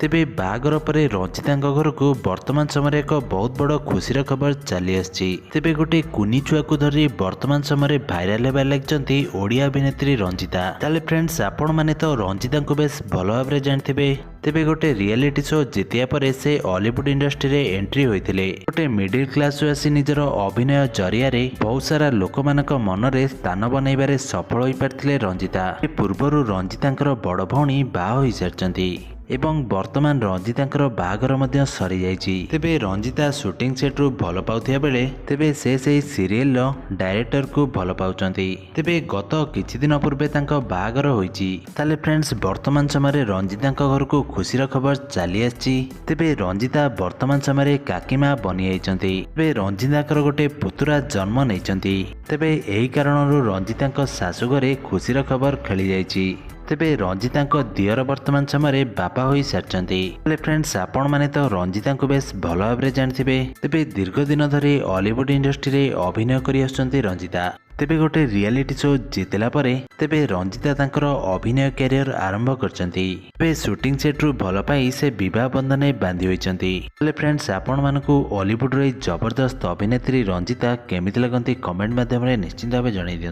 तेबे बाहागर परे रंजिता घर को वर्तमान समय एक बहुत बड़ खुशी खबर चली आसी। तेबे गोटे कुनी छुआ को धरी वर्तमान समय भाइराल होगा लगी ओडिया अभिनेत्री रंजिता। ताले फ्रेंड्स आपण माने तो रंजिता को बेस भल भाव जानते। तेबे गोटे रियलिटी शो जीतिया पर से हॉलीवुड इंडस्ट्री रे एंट्री होइथिले। गोटे मिडिल क्लास आसी निजर अभिनय जरिया रे बहुत सारा लोक मानक मन रे स्थान बनैबारे सफल होई पारथिले रंजिता। पूर्वरु रंजितांकर बड़ भौणी बाहा होई सारचंती एवं वर्तमान रंजितांकर बाहागर मध्य सरी जाइछि। तेबे रंजिता शूटिंग सेट रु भल पाउथिया बेले तेबे से सीरियल रो डायरेक्टर को भल पाउचंती। तेबे गत किछि दिन पूर्वे तांको बाहागर होइछि। ताले फ्रेंड्स वर्तमान समय रंजितांक घर को खुशी खबर चली आछि। तेबे रंजिता वर्तमान समय काकीमा बनी आइचंती। तेबे रंजितांकर गोटे पुतुरा जन्म नैचंती। तेबे एही कारणरू रंजितांक सासु घरे खुशी खबर खेली जाइछि। तेबे रंजिता दियर वर्तमान समय बापा हो सारी। फ्रेंड्स आपण माने तो रंजिता को बेस भल भाव जानते। तेबे दीर्घ दिन धरी हॉलीवुड इंडस्ट्री रे अभिनय करी आछंती रंजिता। तेबे गोटे रियलिटी शो जीतला परे तेबे रंजिता तांकर अभिनय कैरियर आरंभ करचंती। तेबे शूटिंग सेट रु भल पाई से विवाह बंधन बांधी होइचंती। फ्रेंड्स आपण मानकु हॉलीवुड रे जबरदस्त अभिनेत्री रंजिता केमिति लगंती कमेंट माध्यम रे निश्चित भाव जणाई दियंतु।